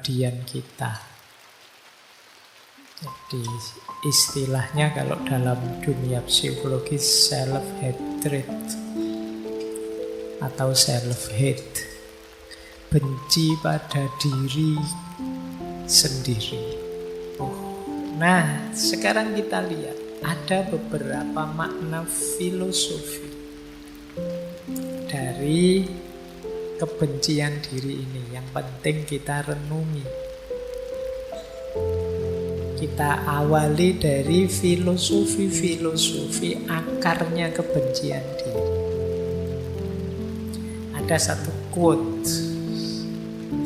kepribadian kita. Jadi istilahnya kalau dalam dunia psikologis self-hatred atau self-hate, benci pada diri sendiri. Nah, sekarang kita lihat ada beberapa makna filosofi dari kebencian diri ini yang penting kita renungi. Kita awali dari filosofi akarnya kebencian diri. Ada satu quote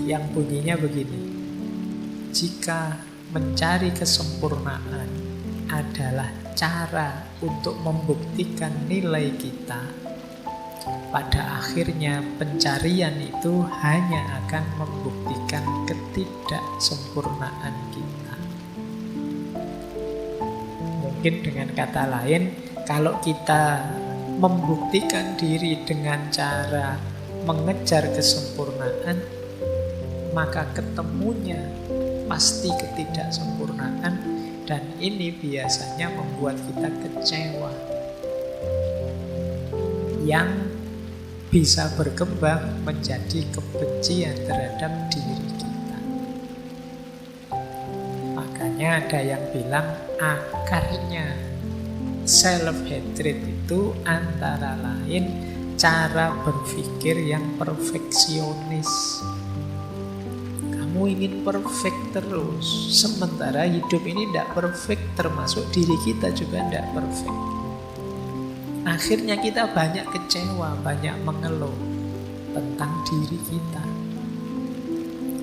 yang bunyinya begini: jika mencari kesempurnaan adalah cara untuk membuktikan nilai kita, pada akhirnya pencarian itu hanya akan membuktikan ketidaksempurnaan kita. Mungkin dengan kata lain, kalau kita membuktikan diri dengan cara mengejar kesempurnaan, maka ketemunya pasti ketidaksempurnaan, dan ini biasanya membuat kita kecewa, yang bisa berkembang menjadi kebencian terhadap diri kita. Makanya ada yang bilang akarnya self-hatred itu antara lain cara berpikir yang perfeksionis. Kamu ingin perfect terus, sementara hidup ini tidak perfect, termasuk diri kita juga tidak perfect. Akhirnya kita banyak kecewa, banyak mengeluh tentang diri kita.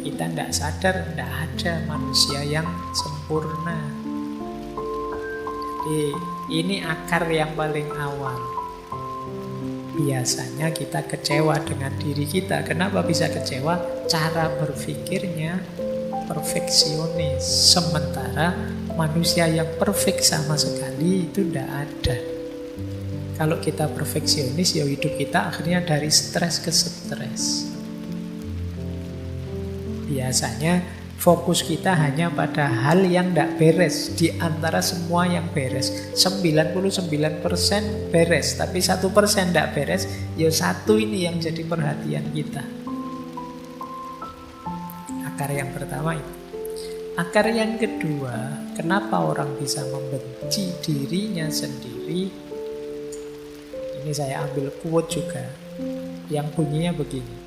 Kita tidak sadar, tidak ada manusia yang sempurna. Jadi ini akar yang paling awal. Biasanya kita kecewa dengan diri kita. Kenapa bisa kecewa? Cara berpikirnya perfeksionis. Sementara manusia yang perfect sama sekali itu tidak ada. Kalau kita perfeksionis, ya hidup kita akhirnya dari stres ke stres. Biasanya fokus kita hanya pada hal yang tidak beres. Di antara semua yang beres, 99% beres, tapi 1% tidak beres, ya satu ini yang jadi perhatian kita. Akar yang pertama itu. Akar yang kedua, kenapa orang bisa membenci dirinya sendiri? Ini saya ambil quote juga, yang bunyinya begini: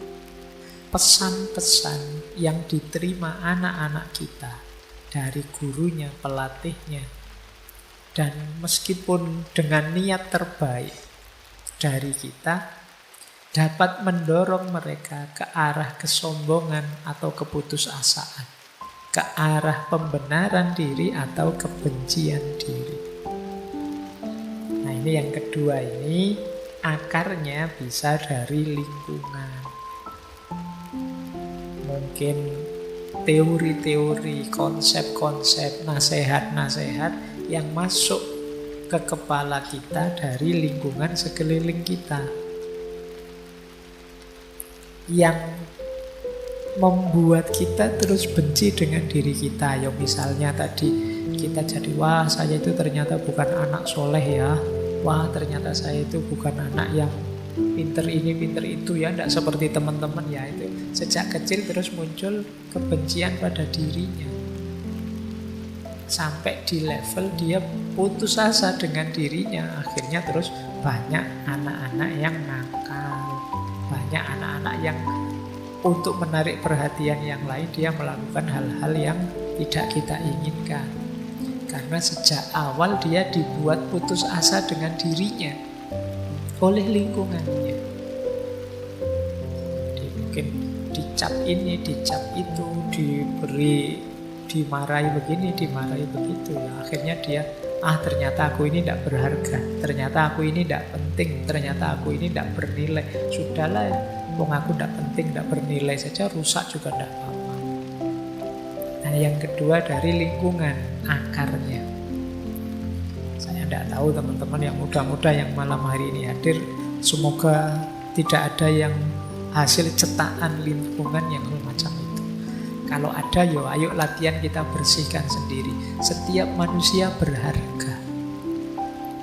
pesan-pesan yang diterima anak-anak kita dari gurunya, pelatihnya, dan meskipun dengan niat terbaik dari kita, dapat mendorong mereka ke arah kesombongan atau keputusasaan, ke arah pembenaran diri atau kebencian diri. Nah, ini yang kedua, ini akarnya bisa dari lingkungan. Mungkin teori-teori, konsep-konsep, nasihat-nasihat yang masuk ke kepala kita dari lingkungan sekeliling kita, yang membuat kita terus benci dengan diri kita. Ya misalnya tadi kita jadi, wah saya itu ternyata bukan anak soleh ya, wah ternyata saya itu bukan anak yang pinter ini, pinter itu ya, tidak seperti teman-teman ya. Itu sejak kecil terus muncul kebencian pada dirinya, sampai di level dia putus asa dengan dirinya. Akhirnya terus banyak anak-anak yang nakal, banyak anak-anak yang untuk menarik perhatian yang lain dia melakukan hal-hal yang tidak kita inginkan. Karena sejak awal dia dibuat putus asa dengan dirinya oleh lingkungannya. Jadi mungkin dicap ini, dicap itu, dimarahi begini, dimarahi begitu. Ya, akhirnya dia, ternyata aku ini tidak berharga, ternyata aku ini tidak penting, ternyata aku ini tidak bernilai. Sudahlah, wong aku tidak penting, tidak bernilai saja, rusak juga tidak apa-apa. Nah, yang kedua dari lingkungan, akarnya. Saya tidak tahu teman-teman yang muda-muda yang malam hari ini hadir, semoga tidak ada yang hasil cetakan lingkungan yang semacam itu. Kalau ada, yo ayo latihan kita bersihkan sendiri. Setiap manusia berharga.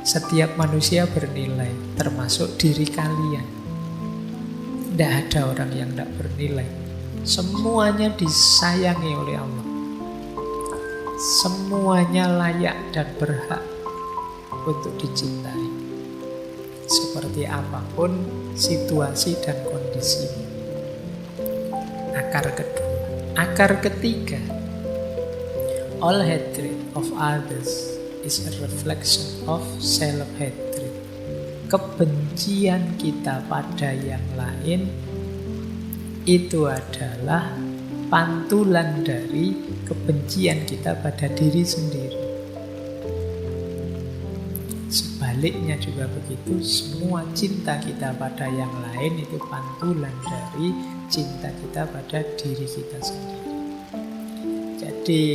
Setiap manusia bernilai, termasuk diri kalian. Tidak ada orang yang tidak bernilai. Semuanya disayangi oleh Allah. Semuanya layak dan berhak untuk dicintai. Seperti apapun situasi dan kondisinya. Akar kedua. Akar ketiga, all hatred of others is a reflection of self-hatred. Kebencian kita pada yang lain itu adalah pantulan dari kebencian kita pada diri sendiri. Sebaliknya juga begitu, semua cinta kita pada yang lain itu pantulan dari cinta kita pada diri kita sendiri. Jadi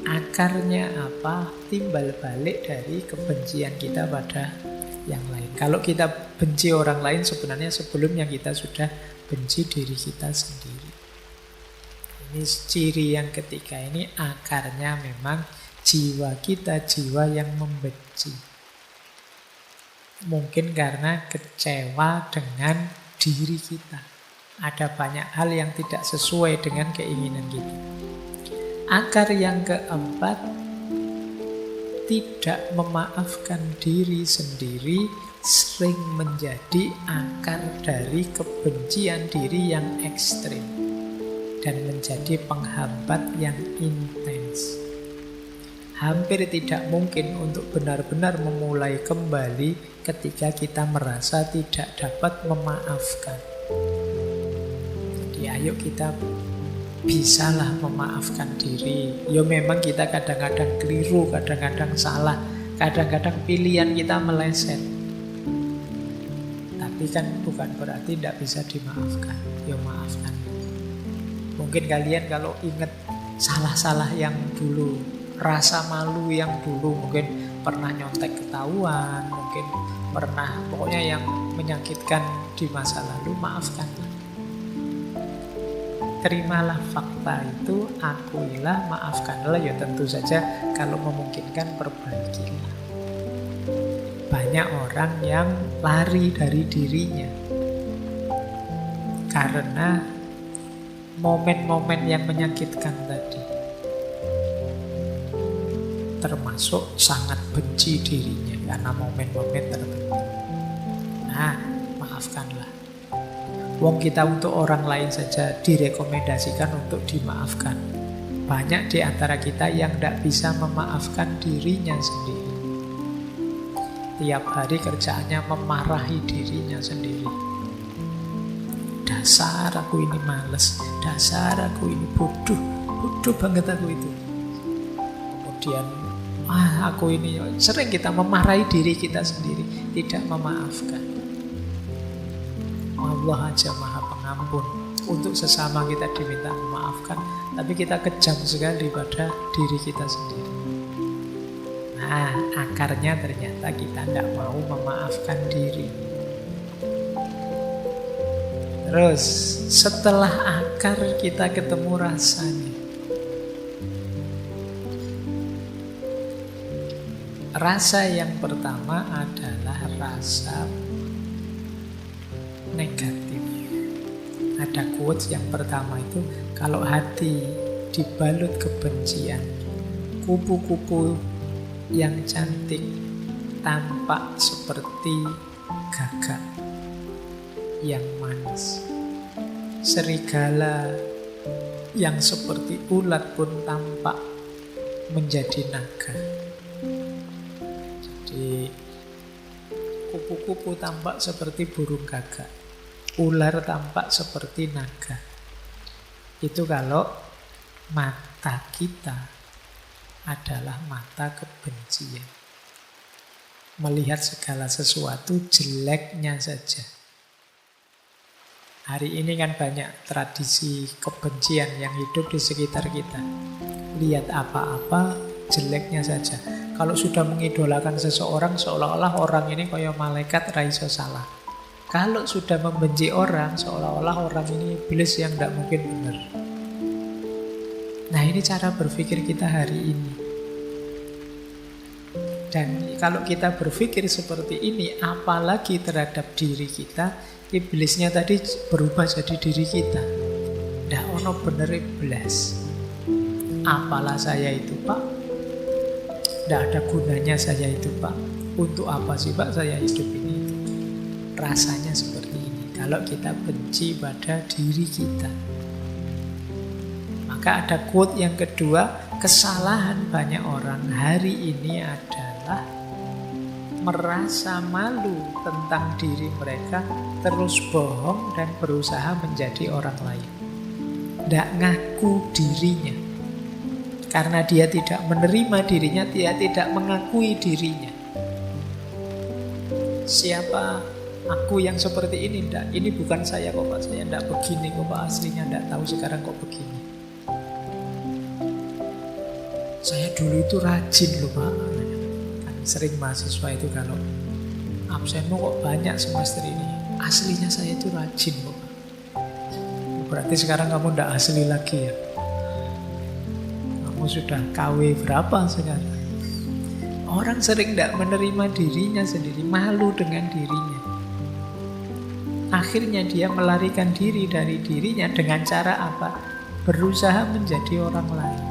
akarnya apa? Timbal balik dari kebencian kita pada yang lain. Kalau kita benci orang lain, sebenarnya sebelumnya kita sudah benci diri kita sendiri. Ini ciri yang ketiga, ini akarnya memang jiwa kita, jiwa yang membenci. Mungkin karena kecewa dengan diri kita. Ada banyak hal yang tidak sesuai dengan keinginan kita. Akar yang keempat, tidak memaafkan diri sendiri sering menjadi akar dari kebencian diri yang ekstrim dan menjadi penghambat yang intens. Hampir tidak mungkin untuk benar-benar memulai kembali ketika kita merasa tidak dapat memaafkan. Jadi ayo kita bisalah memaafkan diri. Ya memang kita kadang-kadang keliru, kadang-kadang salah, kadang-kadang pilihan kita meleset. Tapi kan bukan berarti tidak bisa dimaafkan. Ya maafkan. Mungkin kalian kalau ingat salah-salah yang dulu, rasa malu yang dulu, mungkin pernah nyontek ketahuan, mungkin pernah pokoknya yang menyakitkan di masa lalu, maafkanlah. Terimalah fakta itu, akuilah, maafkanlah. Ya tentu saja kalau memungkinkan perbaikilah. Banyak orang yang lari dari dirinya karena momen-momen yang menyakitkan tadi. Termasuk sangat benci dirinya karena momen-momen tertentu. Nah, maafkanlah. Wong kita untuk orang lain saja direkomendasikan untuk dimaafkan. Banyak di antara kita yang tidak bisa memaafkan dirinya sendiri. Tiap hari kerjaannya memarahi dirinya sendiri. Dasar aku ini males, dasar aku ini bodoh, bodoh banget aku itu. Kemudian aku ini, sering kita memarahi diri kita sendiri, tidak memaafkan. Allah aja Maha Pengampun. Untuk sesama kita diminta memaafkan, tapi kita kejam sekali pada diri kita sendiri. Nah, akarnya ternyata kita tidak mau memaafkan diri. Terus, setelah akar kita ketemu rasanya. Rasa yang pertama adalah rasa negatif. Ada quotes yang pertama itu, kalau hati dibalut kebencian, kupu-kupu yang cantik tampak seperti gagak yang manis. Serigala yang seperti ulat pun tampak menjadi naga. Jadi kupu-kupu tampak seperti burung gagak, ular tampak seperti naga. Itu kalau mata kita adalah mata kebencian. Melihat segala sesuatu jeleknya saja. Hari ini kan banyak tradisi kebencian yang hidup di sekitar kita. Lihat apa-apa jeleknya saja. Kalau sudah mengidolakan seseorang, seolah-olah orang ini kayak malaikat ra iso salah. Kalau sudah membenci orang, seolah-olah orang ini iblis yang tidak mungkin benar. Nah, ini cara berpikir kita hari ini. Dan kalau kita berpikir seperti ini, apalagi terhadap diri kita, iblisnya tadi berubah jadi diri kita. Ndak ono bener iblis. Apalah saya itu, Pak? Ndak ada gunanya saya itu, Pak. Untuk apa sih, Pak, saya hidup ini? Rasanya seperti ini. Kalau kita benci pada diri kita. Maka ada quote yang kedua, kesalahan banyak orang hari ini adalah merasa malu tentang diri mereka, terus bohong dan berusaha menjadi orang lain. Tidak ngaku dirinya. Karena dia tidak menerima dirinya, dia tidak mengakui dirinya. Siapa aku yang seperti ini? Tidak, ini bukan saya kok, Pak. Saya tidak begini kok, Pak. Aslinya tidak tahu, sekarang kok begini. Saya dulu itu rajin loh, Pak. Kan sering mahasiswa itu kalau absenmu kok banyak semester ini. Aslinya saya itu rajin kok, Pak. Berarti sekarang kamu tidak asli lagi ya. Kamu sudah KW berapa sekarang? Orang sering tidak menerima dirinya sendiri, malu dengan dirinya. Akhirnya dia melarikan diri dari dirinya dengan cara apa? Berusaha menjadi orang lain.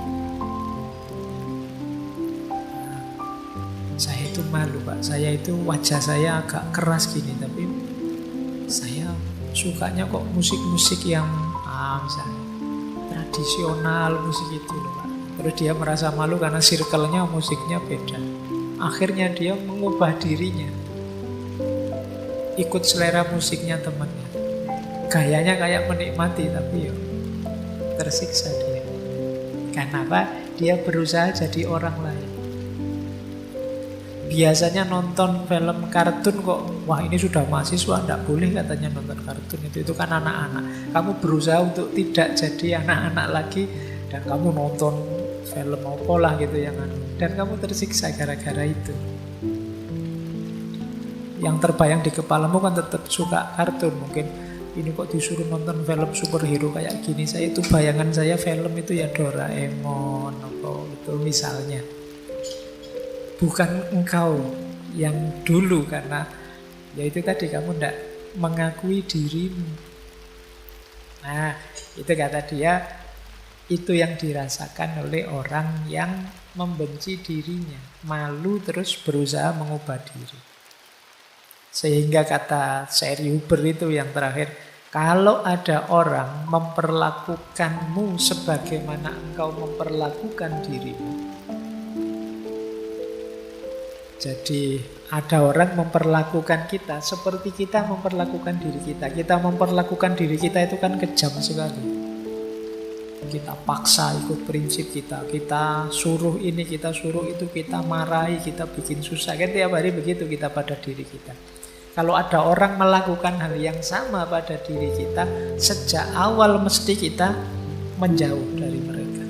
Saya itu malu, Pak. Saya itu wajah saya agak keras gini, tapi saya sukanya kok musik-musik yang misalnya tradisional, musik itu loh, Pak. Terus dia merasa malu karena circle-nya musiknya beda. Akhirnya dia mengubah dirinya, ikut selera musiknya temannya. Gayanya kayak menikmati, tapi ya tersiksa dia. Kenapa? Dia berusaha jadi orang lain. Biasanya nonton film kartun kok, wah ini sudah mahasiswa, tidak boleh katanya nonton kartun itu kan anak-anak. Kamu berusaha untuk tidak jadi anak-anak lagi, dan kamu nonton film apa lah gitu yang dan kamu tersiksa gara-gara itu. Yang terbayang di kepalamu kan tetap suka kartun. Mungkin ini kok disuruh nonton film superhero kayak gini, saya itu bayangan saya film itu ya Doraemon apa itu misalnya. Bukan engkau yang dulu, karena ya itu tadi kamu tidak mengakui dirimu. Nah, itu kata dia, itu yang dirasakan oleh orang yang membenci dirinya, malu terus berusaha mengubah diri. Sehingga kata Seri Huber itu yang terakhir, kalau ada orang memperlakukanmu sebagaimana engkau memperlakukan dirimu. Jadi ada orang memperlakukan kita seperti kita memperlakukan diri kita. Kita memperlakukan diri kita itu kan kejam sekali. Kita paksa ikut prinsip kita. Kita suruh ini, kita suruh itu, kita marahi, kita bikin susah. Kan tiap hari begitu kita pada diri kita. Kalau ada orang melakukan hal yang sama pada diri kita, sejak awal mesti kita menjauh dari mereka.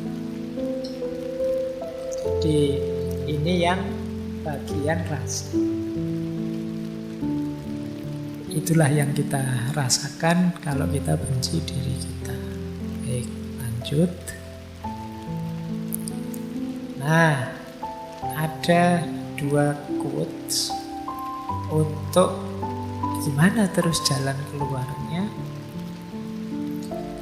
Jadi ini yang bagian rasa. Itulah yang kita rasakan kalau kita benci diri kita. Baik, lanjut. Nah, ada 2 quotes untuk gimana terus jalan keluarnya.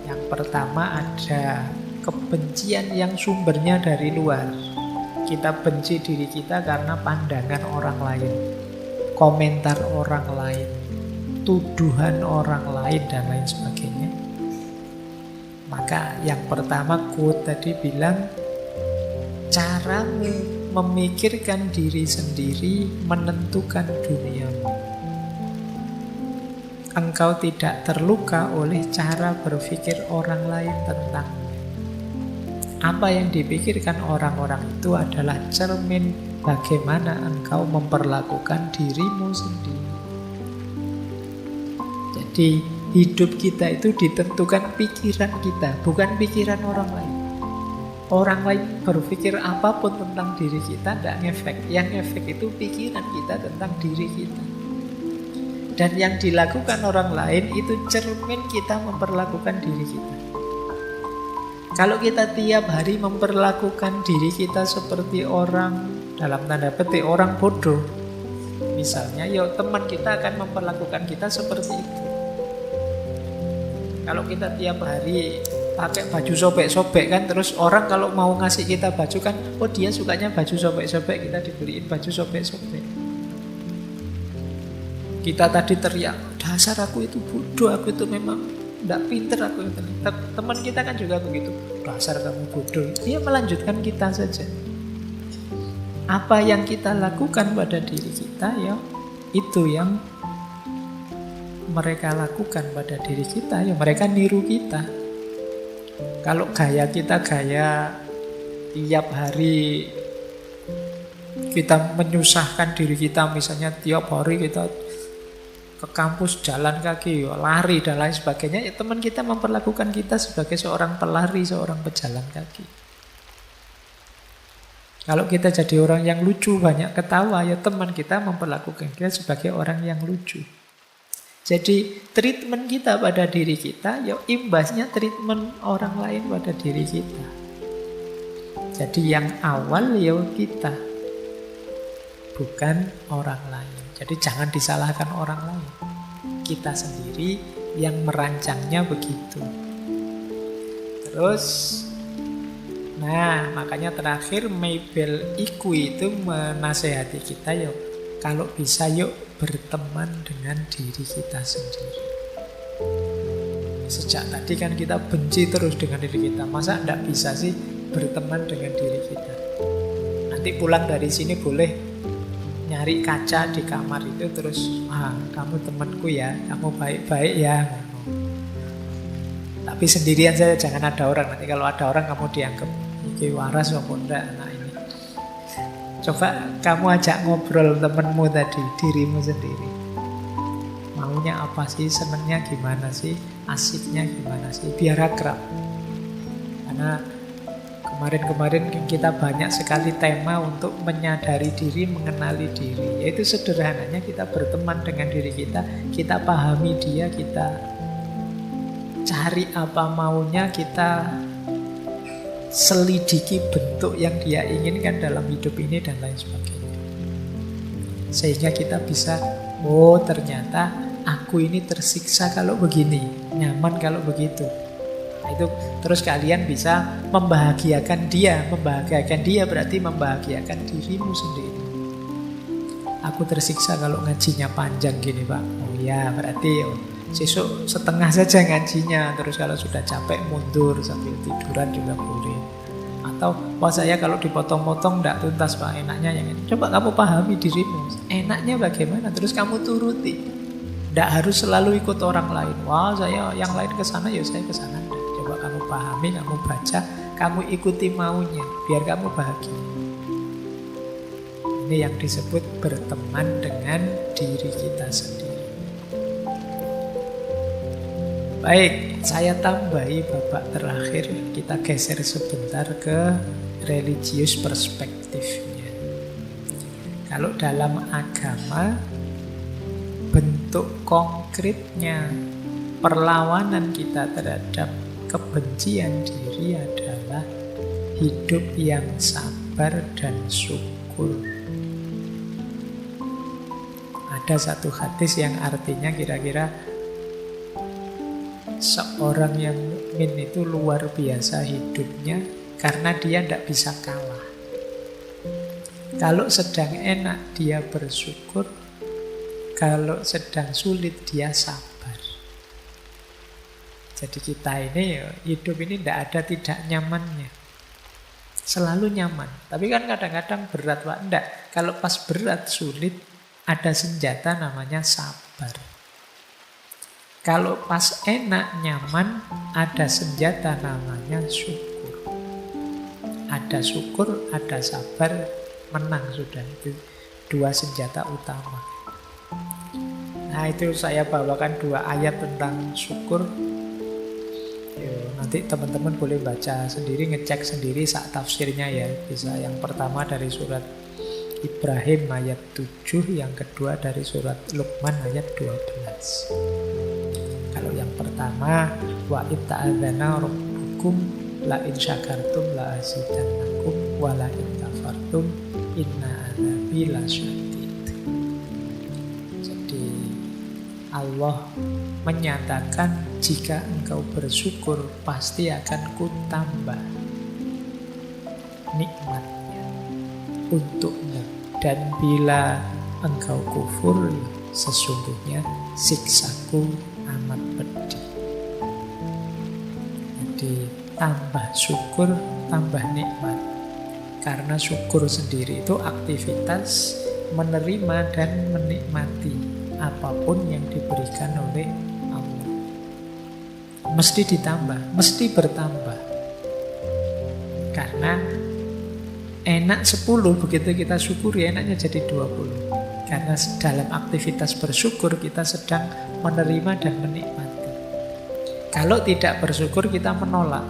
Yang pertama ada kebencian yang sumbernya dari luar. Kita benci diri kita karena pandangan orang lain, komentar orang lain, tuduhan orang lain, dan lain sebagainya. Maka yang pertama quote tadi bilang, cara memikirkan diri sendiri menentukan duniamu. Engkau tidak terluka oleh cara berpikir orang lain tentangmu. Apa yang dipikirkan orang-orang itu adalah cermin bagaimana engkau memperlakukan dirimu sendiri. Jadi hidup kita itu ditentukan pikiran kita, bukan pikiran orang lain. Orang lain berpikir apapun tentang diri kita tidak ngefek. Yang ngefek itu pikiran kita tentang diri kita. Dan yang dilakukan orang lain itu cermin kita memperlakukan diri kita. Kalau kita tiap hari memperlakukan diri kita seperti orang, dalam tanda petik orang bodoh, misalnya, ya teman kita akan memperlakukan kita seperti itu. Kalau kita tiap hari pakai baju sobek-sobek kan, terus orang kalau mau ngasih kita baju kan, oh dia sukanya baju sobek-sobek, kita dibeliin baju sobek-sobek. Kita tadi teriak, dasar aku itu bodoh, aku itu memang tidak pinter, aku itu. Teman kita kan juga begitu, dasar kamu bodoh. Dia melanjutkan kita saja. Apa yang kita lakukan pada diri kita, ya itu yang mereka lakukan pada diri kita, ya mereka niru kita. Kalau gaya kita gaya tiap hari kita menyusahkan diri kita, misalnya tiap hari kita ke kampus jalan kaki, lari dan lain sebagainya, ya teman kita memperlakukan kita sebagai seorang pelari, seorang pejalan kaki. Kalau kita jadi orang yang lucu, banyak ketawa, ya teman kita memperlakukan kita sebagai orang yang lucu. Jadi treatment kita pada diri kita, ya imbasnya treatment orang lain pada diri kita. Jadi yang awal ya kita, bukan orang lain. Jadi jangan disalahkan orang lain. Kita sendiri yang merancangnya begitu. Terus, nah makanya terakhir Mabel Iku itu menasehati kita, yuk kalau bisa yuk berteman dengan diri kita sendiri. Sejak tadi kan kita benci terus dengan diri kita. Masa enggak bisa sih berteman dengan diri kita? Nanti pulang dari sini boleh nyari kaca di kamar itu terus, kamu temanku ya, kamu baik-baik ya. Tapi sendirian saja, jangan ada orang. Nanti kalau ada orang kamu dianggap iki waras apa enggak anak ini. Coba kamu ajak ngobrol temanmu tadi, dirimu sendiri. Maunya apa sih, senengnya gimana sih, asiknya gimana sih, biar akrab. Karena kemarin-kemarin kita banyak sekali tema untuk menyadari diri, mengenali diri. Yaitu sederhananya kita berteman dengan diri kita pahami dia, kita cari apa maunya, kita selidiki bentuk yang dia inginkan dalam hidup ini dan lain sebagainya. Sehingga kita bisa, oh ternyata aku ini tersiksa kalau begini, nyaman kalau begitu. Itu terus kalian bisa membahagiakan dia. Membahagiakan dia berarti membahagiakan dirimu sendiri. Aku tersiksa kalau ngajinya panjang gini Pak. Oh ya berarti sesuk setengah saja ngajinya. Terus kalau sudah capek mundur sambil tiduran juga boleh. Atau wah saya kalau dipotong-potong tidak tuntas Pak, enaknya yang ini. Coba kamu pahami dirimu, enaknya bagaimana, terus kamu turuti. Tidak harus selalu ikut orang lain. Wah saya yang lain ke sana ya saya ke sana. Coba kamu pahami, kamu baca, kamu ikuti maunya, biar kamu bahagia. Ini yang disebut berteman dengan diri kita sendiri. Baik, saya tambahi babak terakhir. Kita geser sebentar ke religius perspektifnya. Kalau dalam agama, bentuk konkretnya perlawanan kita terhadap kebencian diri adalah hidup yang sabar dan syukur. Ada satu hadis yang artinya kira-kira seorang yang mukmin itu luar biasa hidupnya karena dia tidak bisa kalah. Kalau sedang enak dia bersyukur, kalau sedang sulit dia sabar. Jadi kita ini hidup ini tidak ada tidak nyamannya. Selalu nyaman. Tapi kan kadang-kadang berat Pak. Enggak. Kalau pas berat, sulit, ada senjata namanya sabar. Kalau pas enak, nyaman, ada senjata namanya syukur. Ada syukur, ada sabar, menang sudah. Itu dua senjata utama. Nah itu saya bawakan dua ayat tentang syukur. Nanti teman-teman boleh baca sendiri, ngecek sendiri saat tafsirnya ya. Bisa yang pertama dari surat Ibrahim ayat 7, yang kedua dari surat Luqman ayat 12. Kalau yang pertama, wa itta'adzana rabbukum la in syakartum la azidannakum wa la in kafartum inna adzabi lasyadid. Jadi Allah menyatakan jika engkau bersyukur pasti akan kutambah nikmatnya untukmu, dan bila engkau kufur sesungguhnya siksaku amat pedih. Jadi tambah syukur, tambah nikmat. Karena syukur sendiri itu aktivitas menerima dan menikmati apapun yang diberikan oleh Allah. Mesti ditambah, mesti bertambah. Karena enak 10, begitu kita syukuri enaknya jadi 20. Karena dalam aktivitas bersyukur kita sedang menerima dan menikmati. Kalau tidak bersyukur kita menolak.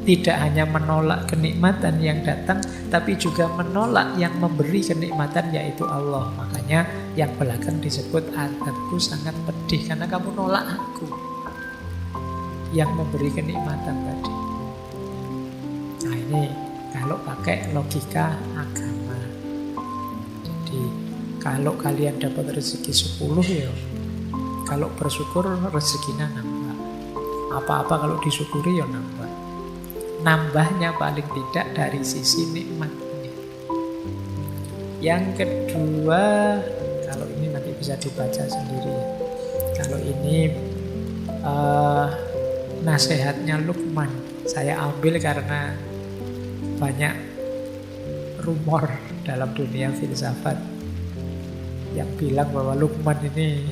Tidak hanya menolak kenikmatan yang datang, tapi juga menolak yang memberi kenikmatan, yaitu Allah. Makanya yang belakang disebut azabku sangat pedih, karena kamu nolak aku yang memberi kenikmatan tadi. Nah ini kalau pakai logika agama. Jadi kalau kalian dapat rezeki 10 ya, kalau bersyukur rezekinya nambah. Apa-apa kalau disyukuri ya nambah. Nambahnya paling tidak dari sisi nikmatnya. Yang kedua, kalau ini nanti bisa dibaca sendiri. Kalau ini nasihatnya Luqman. Saya ambil karena banyak rumor dalam dunia filsafat yang bilang bahwa Luqman ini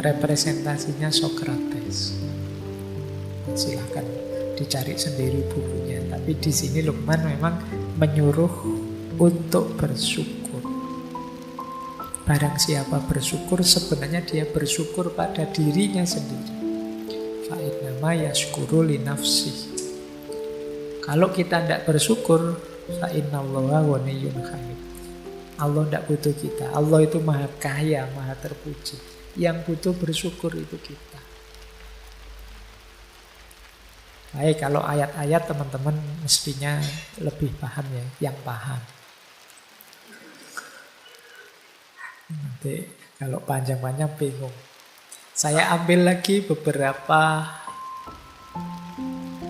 representasinya Socrates. Silahkan dicari sendiri bukunya. Tapi di sini Luqman memang menyuruh untuk bersyukur. Barang siapa bersyukur, sebenarnya dia bersyukur pada dirinya sendiri. Fa'innama yashkuru li nafsih. Kalau kita tidak bersyukur, fa'innallaha ghaniyyun hamid. Allah tidak butuh kita. Allah itu maha kaya, maha terpuji. Yang butuh bersyukur itu kita. Baik, kalau ayat-ayat teman-teman mestinya lebih paham ya, yang paham. Nanti kalau panjang-panjang bingung. Saya ambil lagi beberapa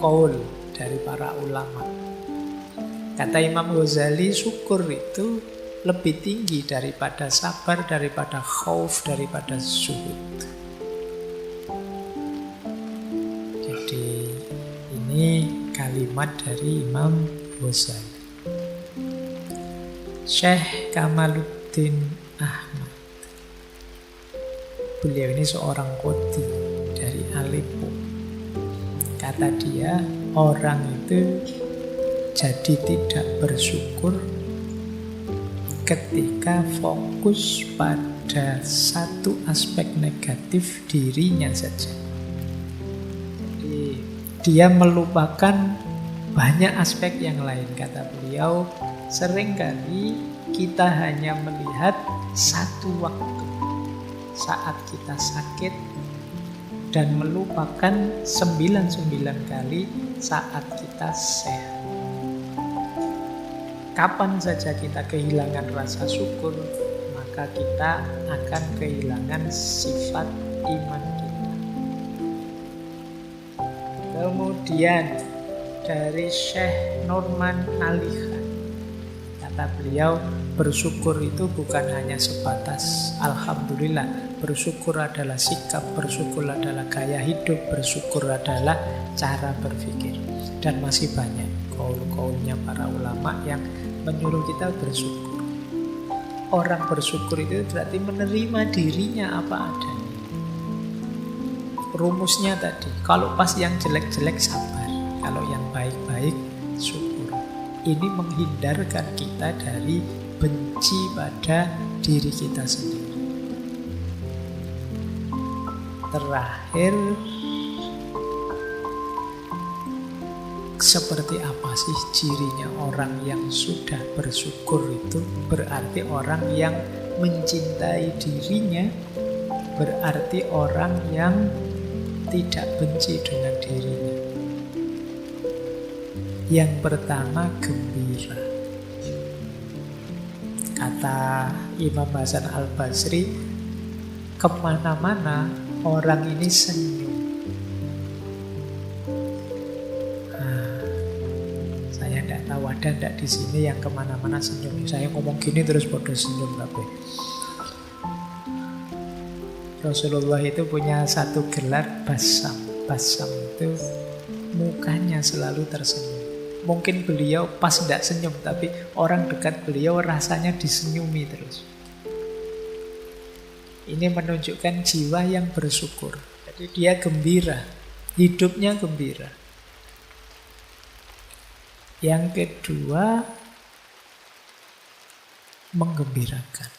qaul dari para ulama. Kata Imam Ghazali, syukur itu lebih tinggi daripada sabar, daripada khauf, daripada zuhud. Jadi ini kalimat dari Imam Ghazali. Syekh Kamaluddin Ahmad. Beliau ini seorang qadhi dari Aleppo. Kata dia, orang itu jadi tidak bersyukur ketika fokus pada satu aspek negatif dirinya saja. Jadi dia melupakan banyak aspek yang lain. Kata beliau, seringkali kita hanya melihat satu waktu saat kita sakit dan melupakan 99 kali saat kita sehat. Kapan saja kita kehilangan rasa syukur, maka kita akan kehilangan sifat iman kita. Kemudian dari Syekh Norman Ali Khan, kata beliau, bersyukur itu bukan hanya sebatas alhamdulillah. Bersyukur adalah sikap, bersyukur adalah gaya hidup, bersyukur adalah cara berpikir. Dan masih banyak qaul-qaulnya para ulama yang menyuruh kita bersyukur. Orang bersyukur itu berarti menerima dirinya apa adanya. Rumusnya tadi, kalau pas yang jelek-jelek sabar, kalau yang baik-baik syukur. Ini menghindarkan kita dari benci pada diri kita sendiri. Terakhir, Seperti apa sih cirinya orang yang sudah bersyukur itu? Berarti orang yang mencintai dirinya, berarti orang yang tidak benci dengan dirinya. Yang pertama, gembira. Kata Imam Hasan Al-Basri, kemana-mana orang ini senyum. Saya tidak tahu ada tidak di sini yang kemana-mana senyum. Saya ngomong gini terus bodoh senyum tapi. Rasulullah itu punya satu gelar basam. Basam itu mukanya selalu tersenyum. Mungkin beliau pas tidak senyum, tapi orang dekat beliau rasanya disenyumi terus. Ini menunjukkan jiwa yang bersyukur. Jadi dia gembira, hidupnya gembira. Yang kedua, menggembirakan.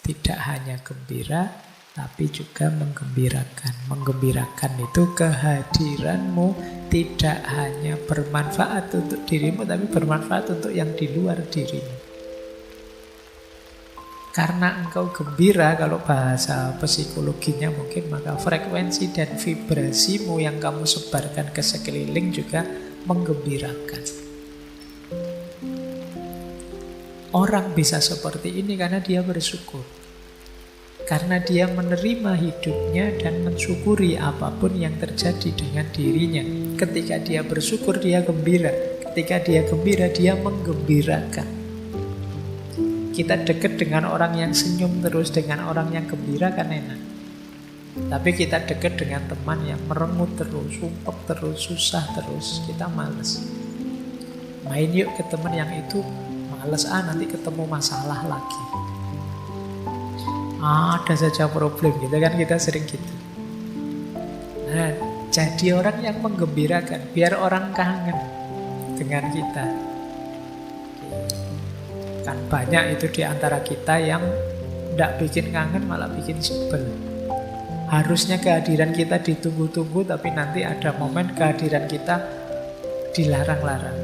Tidak hanya gembira, tapi juga menggembirakan. Menggembirakan itu kehadiranmu tidak hanya bermanfaat untuk dirimu, tapi bermanfaat untuk yang di luar dirimu. Karena engkau gembira, kalau bahasa psikologinya mungkin, maka frekuensi dan vibrasimu yang kamu sebarkan ke sekeliling juga menggembirakan. Orang bisa seperti ini karena dia bersyukur. Karena dia menerima hidupnya dan mensyukuri apapun yang terjadi dengan dirinya. Ketika dia bersyukur, dia gembira. Ketika dia gembira, dia menggembirakan. Kita dekat dengan orang yang senyum terus, dengan orang yang gembira kan enak. Tapi kita dekat dengan teman yang merengut terus, sumpek terus, susah terus, kita males. Main yuk ke teman yang itu, males nanti ketemu masalah lagi. Ada saja problem gitu kan, kita sering gitu. Nah, jadi orang yang menggembirakan, biar orang kangen dengan kita. Kan banyak itu di antara kita yang tidak bikin kangen, malah bikin sebel. Harusnya kehadiran kita ditunggu-tunggu, tapi nanti ada momen kehadiran kita dilarang-larang.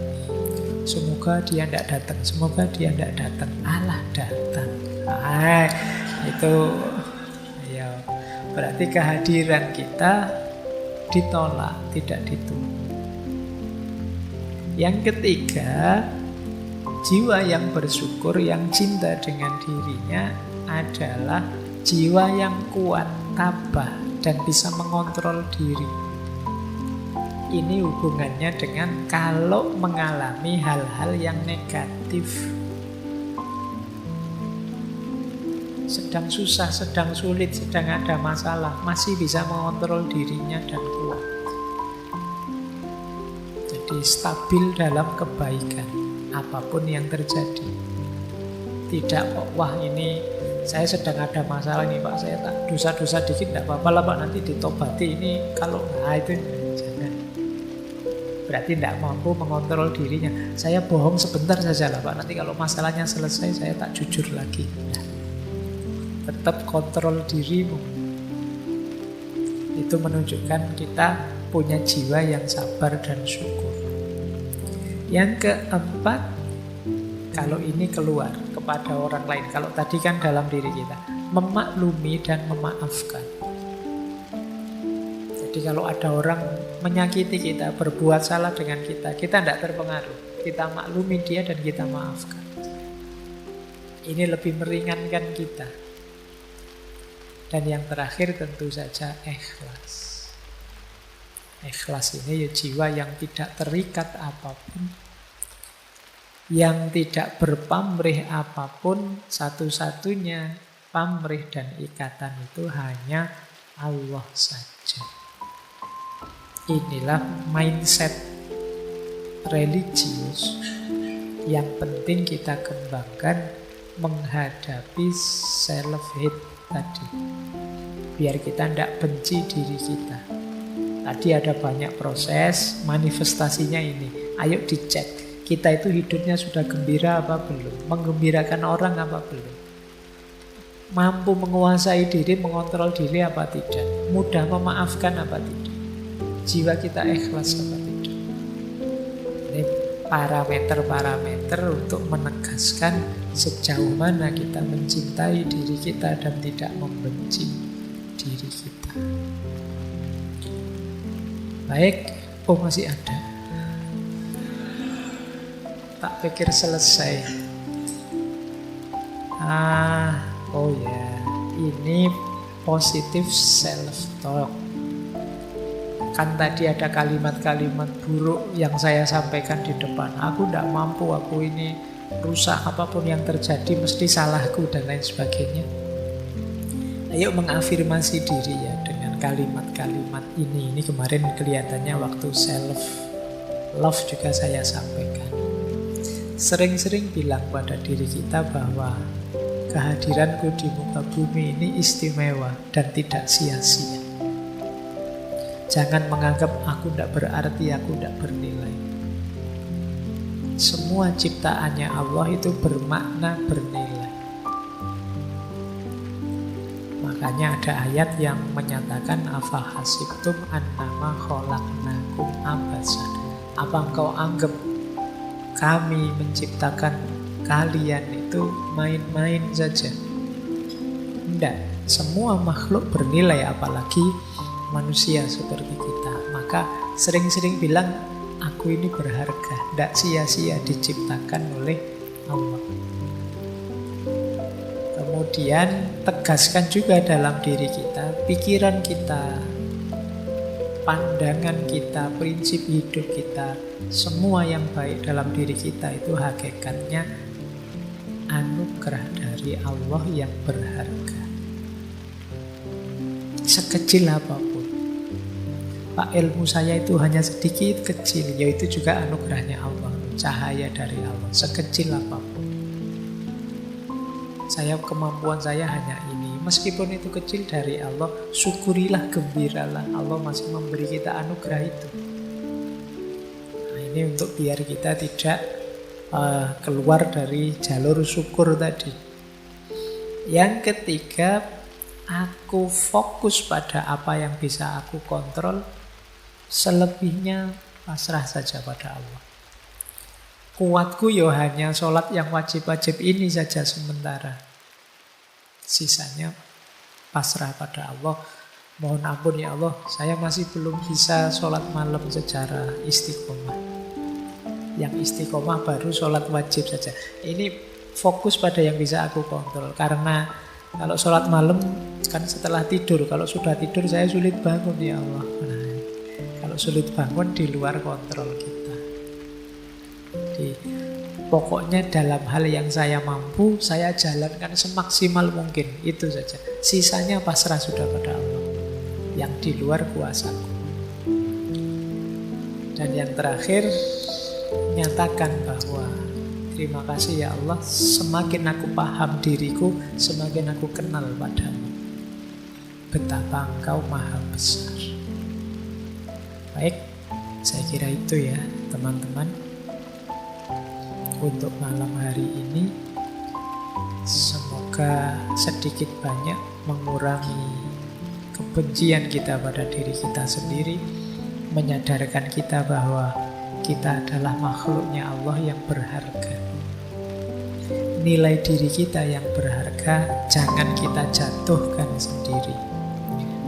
Semoga dia tidak datang, semoga dia tidak datang. Alah datang. Itu ya, berarti kehadiran kita ditolak, tidak ditunggu. Yang ketiga, jiwa yang bersyukur, yang cinta dengan dirinya adalah jiwa yang kuat, tabah, dan bisa mengontrol diri. Ini hubungannya dengan kalau mengalami hal-hal yang negatif. Sedang susah, sedang sulit, sedang ada masalah, masih bisa mengontrol dirinya dan kuat. Jadi stabil dalam kebaikan, apapun yang terjadi. Tidak kok, wah ini saya sedang ada masalah nih Pak, saya tak dosa-dosa dikit tidak apa-apa lah Pak, nanti ditobati ini kalau itu jangan. Berarti tidak mampu mengontrol dirinya. Saya bohong sebentar saja lah Pak, nanti kalau masalahnya selesai saya tak jujur lagi. Nah, tetap kontrol dirimu. Itu menunjukkan kita punya jiwa yang sabar dan syukur. Yang keempat, kalau ini keluar kepada orang lain. Kalau tadi kan dalam diri kita, memaklumi dan memaafkan. Jadi kalau ada orang menyakiti kita, berbuat salah dengan kita tidak terpengaruh. Kita maklumi dia dan kita maafkan. Ini lebih meringankan kita. Dan yang terakhir tentu saja ikhlas. Ikhlas ini ya jiwa yang tidak terikat apapun, yang tidak berpamrih apapun. Satu-satunya pamrih dan ikatan itu hanya Allah saja. Inilah mindset religius yang penting kita kembangkan menghadapi self-hate tadi, biar kita tidak benci diri kita. Tadi ada banyak proses, manifestasinya ini. Ayo dicek, kita itu hidupnya sudah gembira apa belum? Menggembirakan orang apa belum? Mampu menguasai diri, mengontrol diri apa tidak? Mudah memaafkan apa tidak? Jiwa kita ikhlas apa tidak? parameter-parameter untuk menegaskan sejauh mana kita mencintai diri kita dan tidak membenci diri kita. Baik, masih ada. Tak pikir selesai. Ini positive self-talk. Kan tadi ada kalimat-kalimat buruk yang saya sampaikan di depan. Aku tidak mampu, aku ini rusak, apapun yang terjadi mesti salahku dan lain sebagainya. Ayo mengafirmasi diri ya dengan kalimat-kalimat ini. Ini kemarin kelihatannya waktu self love juga saya sampaikan. Sering-sering bilang pada diri kita bahwa kehadiranku di muka bumi ini istimewa dan tidak sia-sia. Jangan menganggap aku tidak berarti, aku tidak bernilai. Semua ciptaannya Allah itu bermakna bernilai. Makanya ada ayat yang menyatakan afahasibtum annama khalaqnakum abasan. Apa engkau anggap kami menciptakan kalian itu main-main saja? Tidak, semua makhluk bernilai, apalagi manusia seperti kita. Maka sering-sering bilang aku ini berharga, tidak sia-sia diciptakan oleh Allah. Kemudian tegaskan juga dalam diri kita, pikiran kita, pandangan kita, prinsip hidup kita, semua yang baik dalam diri kita itu hakikatnya anugerah dari Allah yang berharga. Sekecil apapun. Pak, ilmu saya itu hanya sedikit kecil, yaitu juga anugerahnya Allah, cahaya dari Allah, sekecil apapun. Kemampuan saya hanya ini, meskipun itu kecil dari Allah, syukurilah, gembiralah, Allah masih memberi kita anugerah itu. Nah, ini untuk biar kita tidak keluar dari jalur syukur tadi. Yang ketiga, aku fokus pada apa yang bisa aku kontrol. Selebihnya pasrah saja pada Allah. Kuatku yo hanya sholat yang wajib-wajib ini saja sementara. Sisanya pasrah pada Allah. Mohon ampun ya Allah, saya masih belum bisa sholat malam secara istiqomah. Yang istiqomah baru sholat wajib saja. Ini fokus pada yang bisa aku kontrol. Karena kalau sholat malam kan setelah tidur. Kalau sudah tidur saya sulit bangun ya Allah. Kalau sulit bangun di luar kontrol kita. Jadi pokoknya dalam hal yang saya mampu, saya jalankan semaksimal mungkin. Itu saja. Sisanya pasrah sudah pada Allah. Yang di luar kuasaku. Dan yang terakhir, nyatakan bahwa terima kasih ya Allah, semakin aku paham diriku, semakin aku kenal padamu. Betapa engkau maha besar. Baik, saya kira itu ya teman-teman. Untuk malam hari ini, semoga sedikit banyak mengurangi kebencian kita pada diri kita sendiri, menyadarkan kita bahwa kita adalah makhluknya Allah yang berharga. Nilai diri kita yang berharga jangan kita jatuhkan sendiri.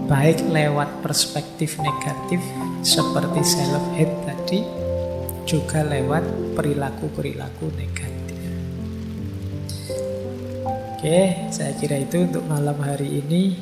Baik lewat perspektif negatif seperti self-hate tadi, juga lewat perilaku-perilaku negatif. Oke, saya kira itu untuk malam hari ini.